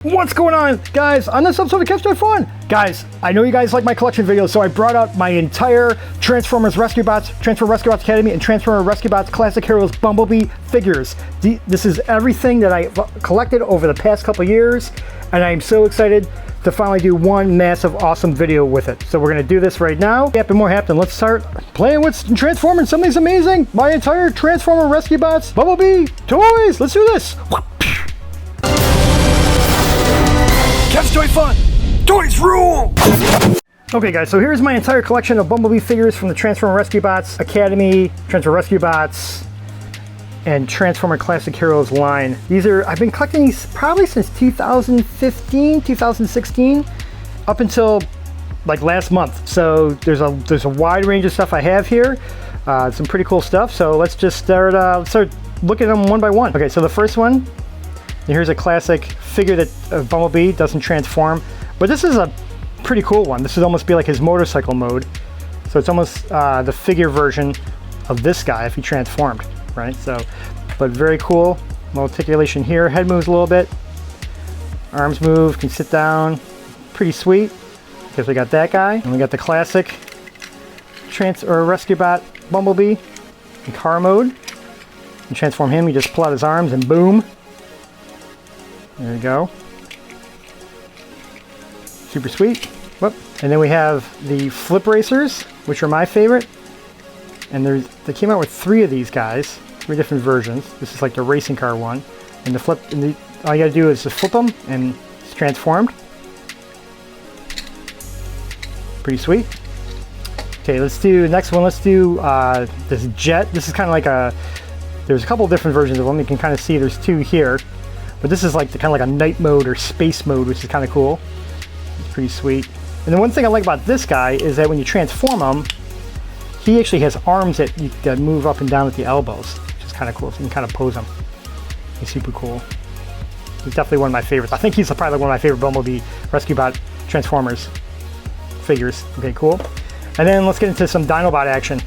What's going on, guys? On this episode of KevsToyFun, guys, I know you guys like my collection videos, so I brought out my entire Transformers Rescue Bots, Transformer Rescue Bots Academy, and Transformer Rescue Bots Classic Heroes Bumblebee figures. This is everything that I collected over the past couple years, and I am so excited to finally do one massive, awesome video with it. So we're gonna do this right now. Yep, and more happening. Let's start playing with Transforming. Something's amazing. My entire Transformer Rescue Bots Bumblebee toys. Let's do this. KevsToyFun! Toys rule! Okay guys, so here's my entire collection of Bumblebee figures from the Transformer Rescue Bots Academy, Transformer Rescue Bots, and Transformer Classic Heroes line. I've been collecting these probably since 2015, 2016, up until like last month. So there's a wide range of stuff I have here, some pretty cool stuff. So let's just start looking at them one by one. Okay, so the first one, here's a classic figure that Bumblebee doesn't transform, but this is a pretty cool one. This would almost be like his motorcycle mode. So it's almost the figure version of this guy if he transformed, right? So, but very cool. Little articulation here. Head moves a little bit. Arms move, can sit down. Pretty sweet. Because we got that guy, and we got the classic Rescue Bot Bumblebee in car mode. You transform him, you just pull out his arms and boom. There you go. Super sweet. Whoop. And then we have the flip racers, which are my favorite. And they came out with 3 of these guys, 3 different versions. This is like the racing car one. And all you gotta do is just flip them and it's transformed. Pretty sweet. Okay, let's do the next one. Let's do this jet. This is kind of like there's a couple different versions of them. You can kind of see there's 2 here. But this is like kind of like a night mode or space mode, which is kind of cool. It's pretty sweet. And the one thing I like about this guy is that when you transform him, he actually has arms that move up and down at the elbows, which is kind of cool. So you can kind of pose him. He's super cool. He's definitely one of my favorites. I think he's probably one of my favorite Bumblebee Rescue Bot Transformers figures. Okay, cool. And then let's get into some Dinobot action.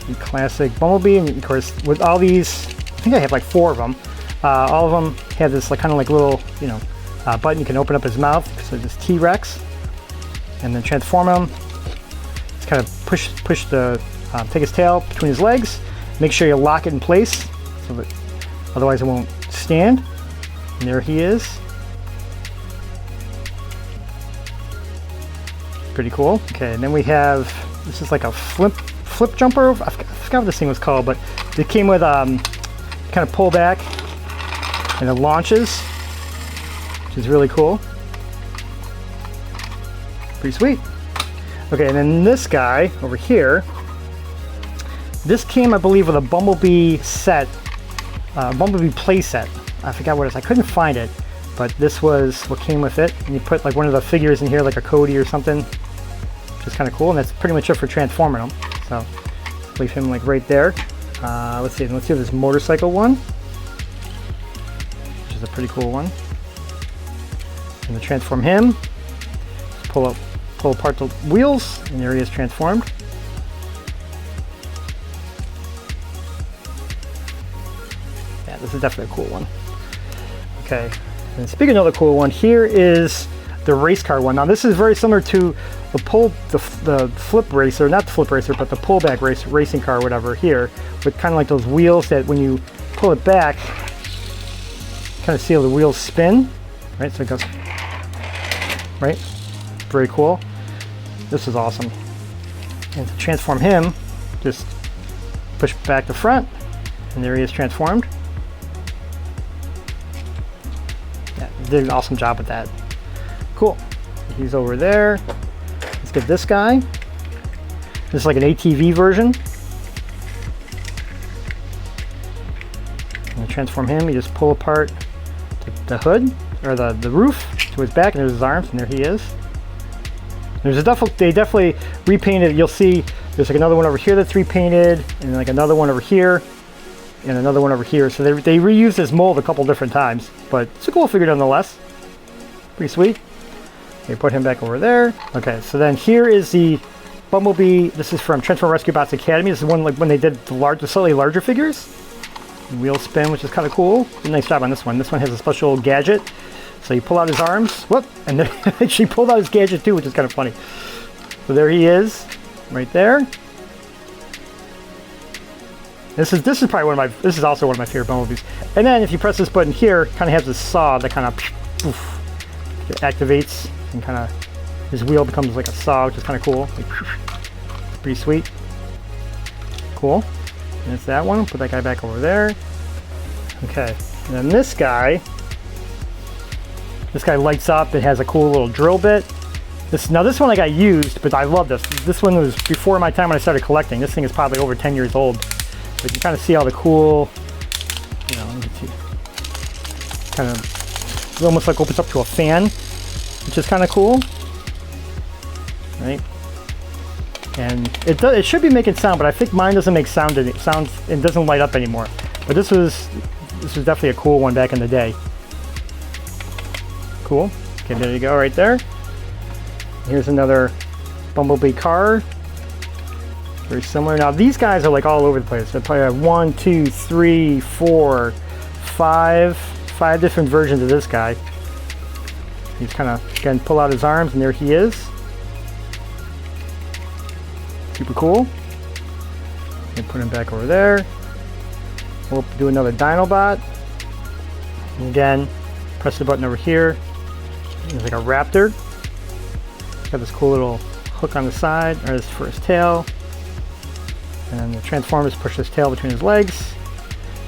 The classic Bumblebee, and of course with all these, I think I have like 4 of them. All of them have this like kind of like little, button. You can open up his mouth. So this T-Rex, and then transform him. Just kind of push take his tail between his legs. Make sure you lock it in place, so that otherwise it won't stand. And there he is. Pretty cool. Okay, and then we have this is like a flip jumper. I forgot what this thing was called, but it came with kind of pull back. And it launches, which is really cool. Pretty sweet. Okay, and then this guy over here, this came, I believe, with a Bumblebee set, Bumblebee playset. I forgot what it is. I couldn't find it, but this was what came with it. And you put like one of the figures in here, like a Cody or something, which is kind of cool. And that's pretty much it for transforming them. So leave him like right there. Let's see this motorcycle one. Is a pretty cool one. And to transform him, just pull apart the wheels, and there he is transformed. Yeah, this is definitely a cool one. Okay, and speaking of the cool one, here is the race car one. Now this is very similar to the flip racer, not the flip racer, but the pullback racing car, or whatever. Here, with kind of like those wheels that when you pull it back, kind of see how the wheels spin, right? So it goes, right? Very cool. This is awesome. And to transform him, just push back to front, and there he is transformed. Yeah, did an awesome job with that. Cool. He's over there. Let's get this guy. This is like an ATV version. And to transform him, you just pull apart the hood, or the roof to his back, and there's his arms, and there he is. They definitely repainted. You'll see there's like another one over here that's repainted, and like another one over here, and another one over here. So they reused this mold a couple different times, but it's a cool figure nonetheless. Pretty sweet. Okay, put him back over there. Okay, so then here is the Bumblebee. This is from Transformer Rescue Bots Academy. This is one like when they did the slightly larger figures. Wheel spin, which is kind of cool. Nice job on this one. This one has a special gadget. So you pull out his arms, whoop, and then she pulled out his gadget too, which is kind of funny. So there he is, right there. This is probably this is also one of my favorite Bumblebees. And then if you press this button here, it kind of has this saw that kind of it activates and kind of his wheel becomes like a saw, which is kind of cool. Like, it's pretty sweet. Cool. And it's that one. Put that guy back over there. Okay. And then this guy lights up. It has a cool little drill bit. Now this one I got used, but I love this. This one was before my time when I started collecting. This thing is probably over 10 years old. But you kind of see all the cool, you know, kind of, it almost like opens up to a fan, which is kind of cool, right? And it should be making sound, but I think mine doesn't make sound. It doesn't light up anymore. But this was definitely a cool one back in the day. Cool. Okay, there you go, right there. Here's another Bumblebee car. Very similar. Now these guys are like all over the place. I probably have 1, 2, 3, 4, 5 different versions of this guy. He's kind of, again, pull out his arms and there he is. Super cool. And put him back over there. We'll do another Dinobot. And again, press the button over here. There's like a raptor. Got this cool little hook on the side, or this for his tail. And then the transformers push his tail between his legs.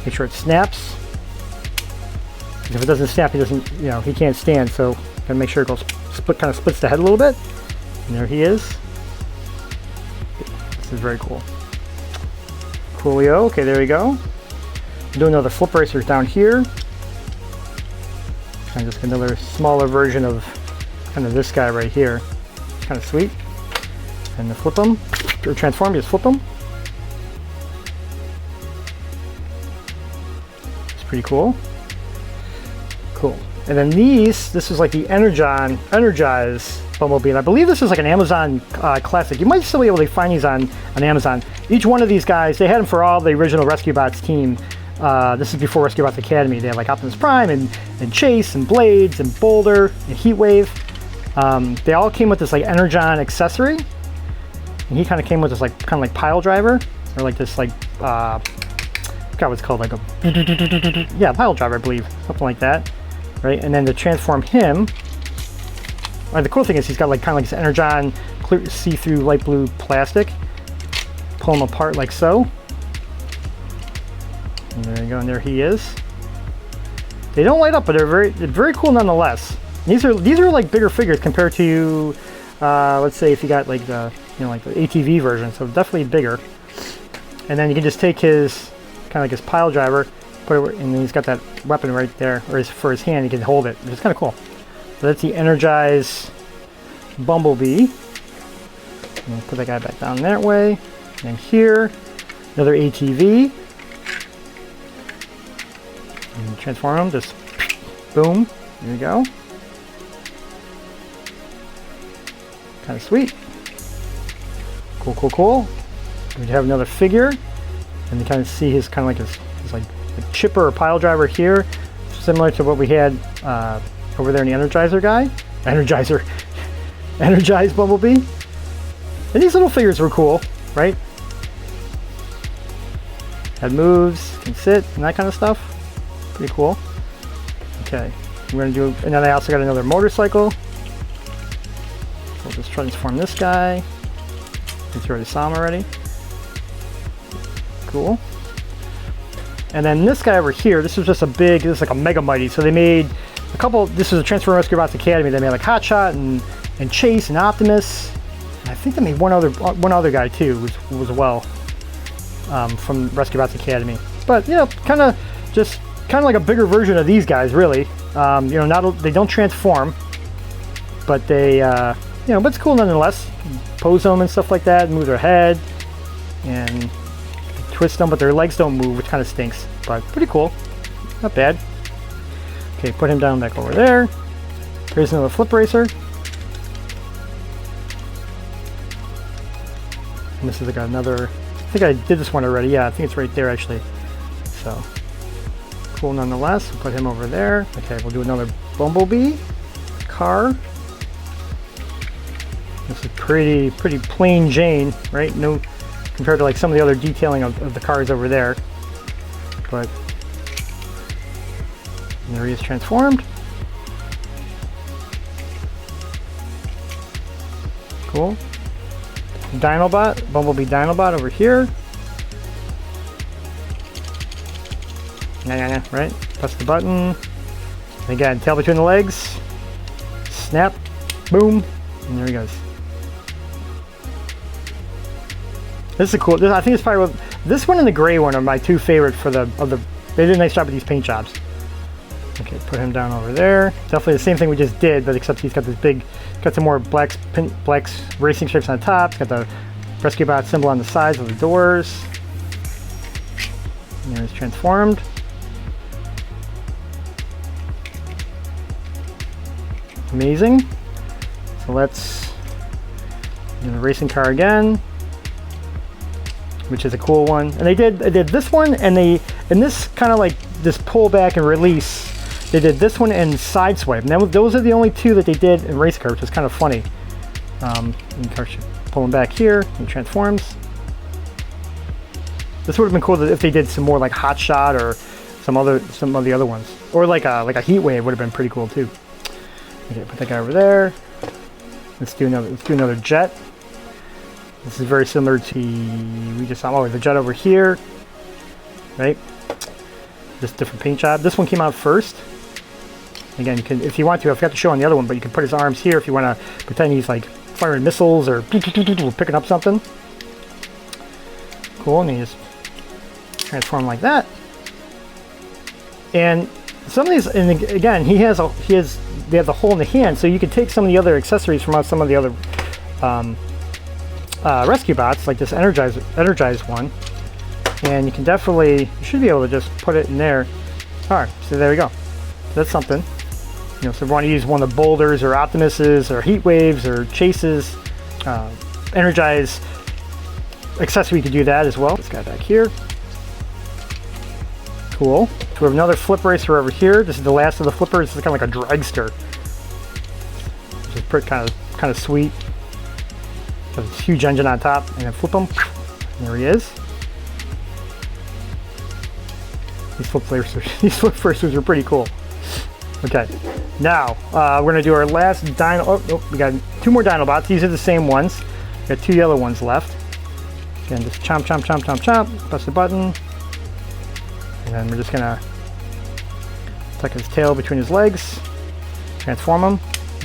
Make sure it snaps. Because if it doesn't snap, he doesn't, you know, he can't stand. So gotta make sure it goes kind of splits the head a little bit. And there he is. This is very cool. Coolio. Okay, there we go. Do another flip racer down here. And just another smaller version of kind of this guy right here. Kind of sweet. And to flip them, or transform, just flip them. It's pretty cool. Cool. And then this is like the Energize Bumblebee, and I believe this is like an Amazon classic. You might still be able to find these on Amazon. Each one of these guys, they had them for all the original Rescue Bots team. This is before Rescue Bots Academy. They had like Optimus Prime and Chase and Blades and Boulder and Heatwave. They all came with this like Energon accessory, and he kind of came with this like kind of like pile driver, or like this like I forgot what it's called, like a pile driver, I believe, something like that, right? And then to transform him, the cool thing is he's got like kind of like this Energon clear see-through light blue plastic. Pull him apart like so. And there you go, and there he is. They don't light up, but they're very cool nonetheless. These are like bigger figures compared to, let's say if you got like the like the ATV version, so definitely bigger. And then you can just take his kind of like his pile driver, put it, and then he's got that weapon right there, or for his hand, he can hold it, which is kind of cool. So that's the Energize Bumblebee. And put that guy back down that way. And here, another ATV. And transform him, just boom, there you go. Kind of sweet. Cool, cool, cool. We have another figure, and you kind of see his kind of like his like a chipper or pile driver here, similar to what we had over there in the Energizer guy. Energize Bumblebee. And these little figures were cool, right? Had moves, can sit, and that kind of stuff. Pretty cool. Okay, we're gonna do, and then I also got another motorcycle. We'll just transform this guy. You already saw him already. Cool. And then this guy over here, this was just this is like a Mega Mighty. So they made a couple, this was a Transformer Rescue Bots Academy. They made like Hotshot and Chase and Optimus. And I think they made one other guy too, who was well from Rescue Bots Academy. But you know, kind of like a bigger version of these guys, really. You know, they don't transform, but they, you know, but it's cool nonetheless. Pose them and stuff like that, move their head, and twist them, but their legs don't move, which kind of stinks, but pretty cool. Not bad. Okay, put him down back over there. Here's another flip racer. And this is like another, I think I did this one already. Yeah, I think it's right there actually. So cool nonetheless. We'll put him over there. Okay, we'll do another Bumblebee car. This is pretty plain Jane, right? No, compared to like some of the other detailing of the cars over there. But there he is transformed. Cool. Dinobot, Bumblebee Dinobot over here. Right? Press the button. And again, tail between the legs. Snap. Boom. And there he goes. This is cool. I think it's probably this one and the gray one are my two favorite for the they did a nice job with these paint jobs. Okay, put him down over there. Definitely the same thing we just did, but except he's got this big, got some more blacks racing stripes on the top. He's got the Rescue Bot symbol on the sides of the doors. And he's transformed. Amazing. So let's do the racing car again, which is a cool one. And they did this one, and this kind of like this pull back and release. They did this one and sideswipe. And those are the only two that they did in race car, which is kind of funny. And the car should pull him back here. He transforms. This would have been cool if they did some more like Hot Shot or some of the other ones, or like a Heat Wave would have been pretty cool too. Okay, put that guy over there. Let's do another jet. This is very similar to we just saw the jet over here, right? Just different paint job. This one came out first. Again, you can, if you want to, I forgot to show on the other one, but you can put his arms here if you want to pretend he's like firing missiles or picking up something. Cool, and you just transform like that. And some of these, and again, they have the hole in the hand, so you can take some of the other accessories from some of the other rescue bots, like this Energize one, and you can definitely, you should be able to just put it in there. All right, so there we go. So that's something. You know, so if you want to use one of the Boulders or Optimuses or Heat Waves or Chases, Energize accessory, you could do that as well. This guy back here. Cool. So we have another flip racer over here. This is the last of the flippers. This is kind of like a dragster, which is pretty kind of sweet. So this huge engine on top, and then flip him. And there he is. These flip racers are pretty cool. Okay, now we're gonna do our last dino. Oh, we got two more Dinobots. These are the same ones. We got two yellow ones left. Again, just chomp, chomp, chomp, chomp, chomp. Press the button, and then we're just gonna tuck his tail between his legs, transform him.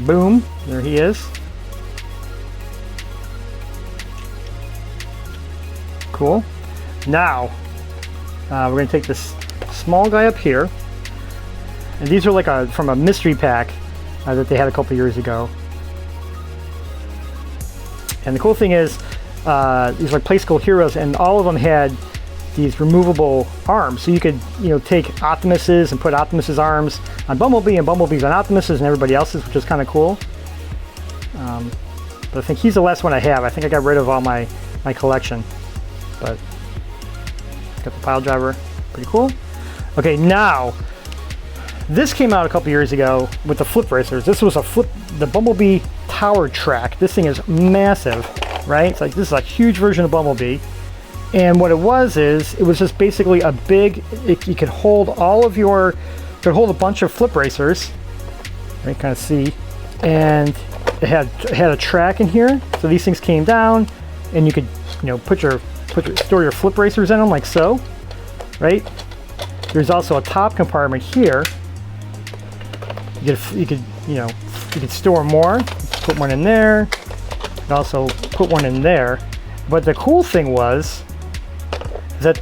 Boom! There he is. Cool. Now we're gonna take this small guy up here. And these are like from a mystery pack that they had a couple years ago. And the cool thing is, these are like Play School Heroes, and all of them had these removable arms. So you could, take Optimuses and put Optimus's arms on Bumblebee and Bumblebee's on Optimus's and everybody else's, which is kind of cool. But I think he's the last one I have. I think I got rid of all my collection. But got the pile driver, pretty cool. Okay, now this came out a couple years ago with the flip racers. This was the Bumblebee Tower Track. This thing is massive, right? It's like, this is a huge version of Bumblebee. And what it was just basically a big, you could hold a bunch of flip racers. You can kind of see. And it had a track in here. So these things came down, and you could, store your flip racers in them like so, right? There's also a top compartment here. You could store more. Put one in there. And also put one in there. But the cool thing was that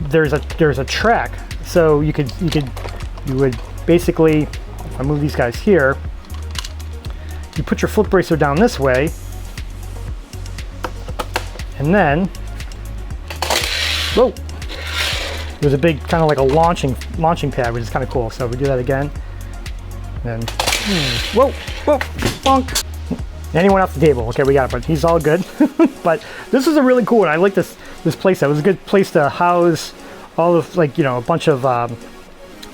there's a track. So you would basically, if I move these guys here, you put your flip racer down this way, and then, whoa! There's a big kind of like a launching pad, which is kind of cool. So we do that again. And then, whoa, bonk. And he went off the table. Okay, we got it, but he's all good. But this is a really cool one. I like this playset. It was a good place to house all of, a bunch of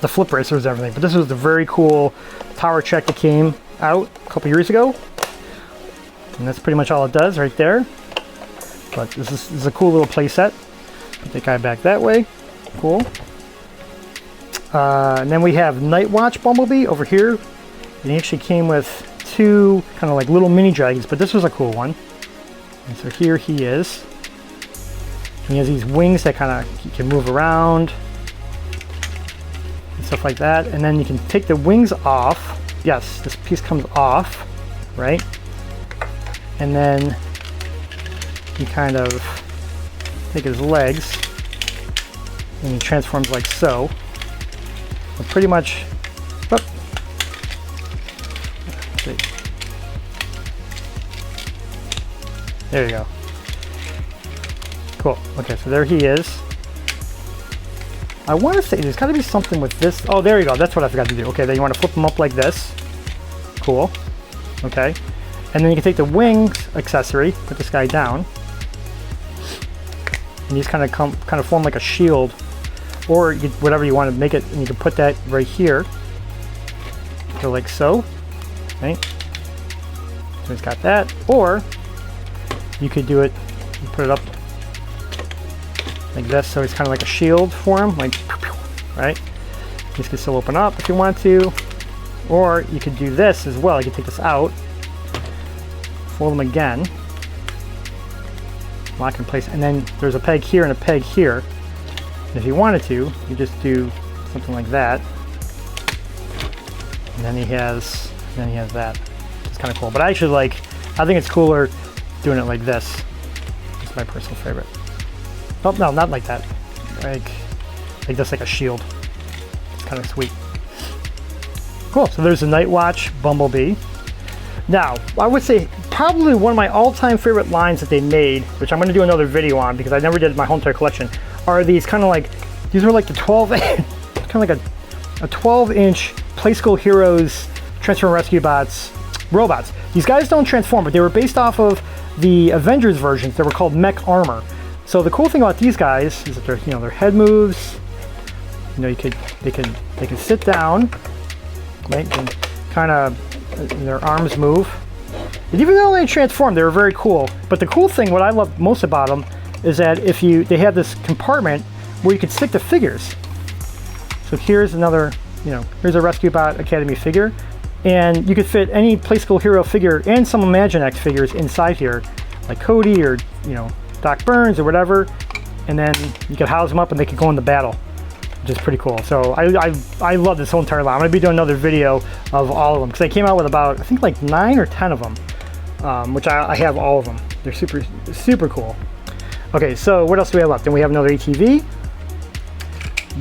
the flip racers and everything. But this was the very cool tower check that came out a couple years ago. And that's pretty much all it does right there. But this is a cool little playset. Put that guy back that way. Cool. And then we have Night Watch Bumblebee over here. And he actually came with two kind of like little mini dragons, but this was a cool one. And so here he is. He has these wings that kind of he can move around and stuff like that. And then you can take the wings off. Yes, this piece comes off, right? And then you kind of take his legs and he transforms like so. But pretty much, oh, let's see. There you go. Cool. Okay, so there he is. I want to say there's got to be something with this. Oh, there you go. That's what I forgot to do. Okay, then you want to flip them up like this. Cool. Okay. And then you can take the wings accessory, put this guy down, and these kind of form like a shield, or whatever you want to make it, and you can put that right here. So like so. Okay. So it's got that, or you could do it. You put it up like this, so it's kind of like a shield for him, like, right? This can still open up if you want to, or you could do this as well. You can take this out, fold them again, lock in place, and then there's a peg here and a peg here. And if you wanted to, you just do something like that, and then he has that. It's kind of cool, but I think it's cooler doing it like this. It's my personal favorite. Oh, no, not like that. Like this, like a shield. It's kind of sweet. Cool, so there's the Night Watch Bumblebee. Now, I would say probably one of my all-time favorite lines that they made, which I'm going to do another video on because I never did my whole entire collection, are these kind of like, these are like the 12, kind of like a 12-inch Play School Heroes Transformer Rescue Bots robots. These guys don't transform, but they were based off of the Avengers versions that were called Mech Armor. So the cool thing about these guys is that their head moves. They can sit down, right? And kind of their arms move. And even though they transform, they were very cool. But the cool thing, what I love most about them, is that they have this compartment where you can stick the figures. So here's another, here's a Rescue Bot Academy figure, and you could fit any Play School Hero figure and some Imaginext figures inside here, like Cody or Doc Burns or whatever, and then you could house them up and they could go into battle, which is pretty cool. So I love this whole entire line. I'm gonna be doing another video of all of them because they came out with about, I think, like 9 or 10 of them, which I have all of them. They're super cool. Okay, so what else do we have left? Then we have another ATV.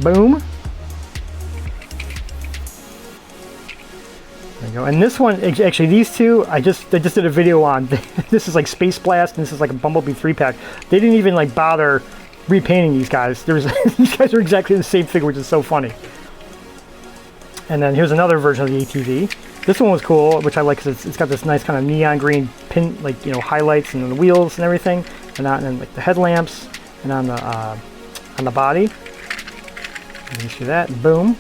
Boom. There you go. And this one, actually, these two, I just did a video on. This is like Space Blast, and this is like a Bumblebee 3-pack. They didn't even like bother repainting these guys. These guys are exactly the same figure, which is so funny. And then here's another version of the ATV. This one was cool, which I like because it's got this nice kind of neon green pin, like highlights and the wheels and everything, and then like the headlamps and on the body. And you see that? Boom.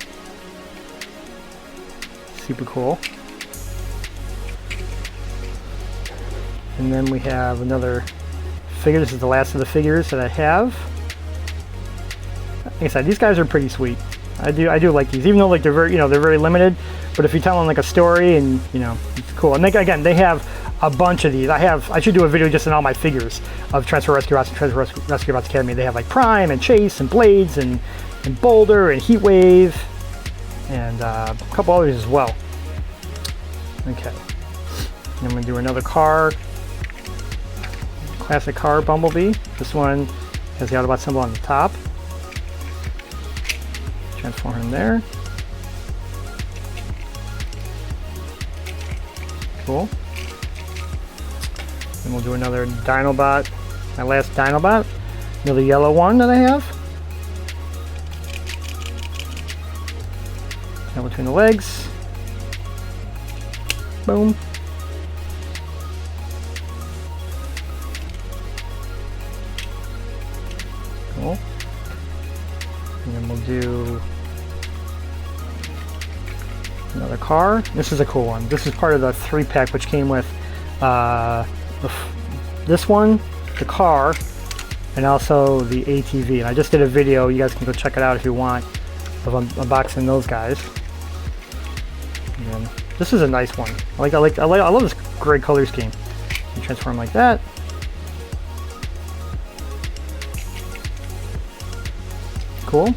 Super cool. And then we have another figure. This is the last of the figures that I have. Like I said, these guys are pretty sweet. I do like these, even though like they're very limited. But if you tell them like a story, and it's cool. And again, they have a bunch of these. I should do a video just on all my figures of Transformer Rescue Bots and Transformer Rescue Bots Academy. They have like Prime and Chase and Blades and Boulder and Heatwave and a couple others as well. Okay. And I'm gonna do another car. Classic car Bumblebee. This one has the Autobot symbol on the top. Transform him there. Cool. And we'll do another Dinobot. My last Dinobot. Another yellow one that I have. Now between the legs. Boom. Cool. And then we'll do car. This is a cool one. This is part of the 3-pack, which came with this one, the car, and also the ATV. And I just did a video. You guys can go check it out if you want, of unboxing those guys. And this is a nice one. I love this gray color scheme. You transform like that. Cool.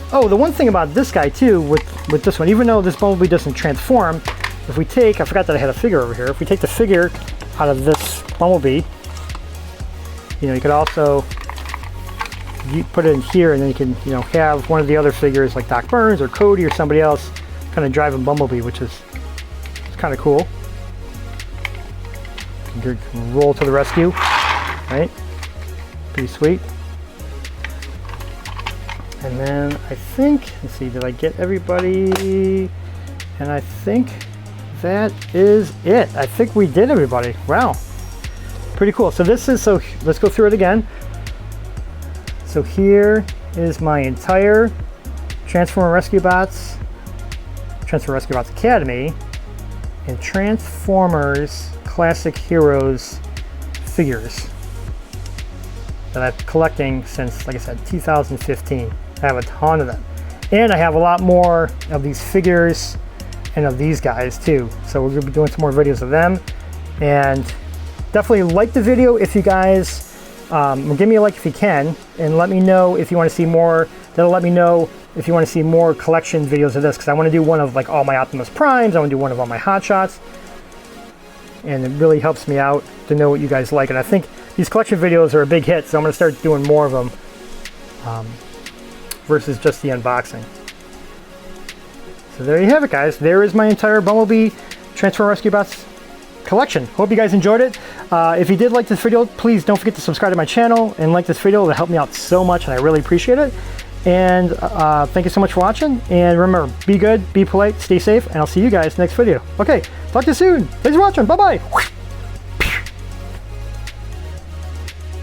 Oh, the one thing about this guy too, with this one, even though this Bumblebee doesn't transform, if we take, I forgot that I had a figure over here. If we take the figure out of this Bumblebee, you know, you could also put it in here, and then you can, you know, have one of the other figures like Doc Burns or Cody or somebody else kind of driving Bumblebee, which is kind of cool. You can roll to the rescue, right? Pretty sweet. And then I think, let's see, did I get everybody? And I think that is it. I think we did everybody. Wow. Pretty cool. So this is, so let's go through it again. So here is my entire Transformer Rescue Bots Academy and Transformers Classic Heroes figures that I've been collecting since, like I said, 2015. I have a ton of them. And I have a lot more of these figures and of these guys too. So we're gonna be doing some more videos of them. And definitely like the video if you guys, give me a like if you can, and let me know if you want to see more. That'll let me know if you want to see more collection videos of this, because I want to do one of like all my Optimus Primes. I want to do one of all my Hot Shots. And it really helps me out to know what you guys like. And I think these collection videos are a big hit, so I'm going to start doing more of them versus just the unboxing. So there you have it, guys. There is my entire Bumblebee Transformer Rescue Bots collection. Hope you guys enjoyed it. If you did like this video, please don't forget to subscribe to my channel and like this video. It'll help me out so much, and I really appreciate it. And thank you so much for watching. And remember, be good, be polite, stay safe, and I'll see you guys next video. Okay, talk to you soon. Thanks for watching. Bye-bye.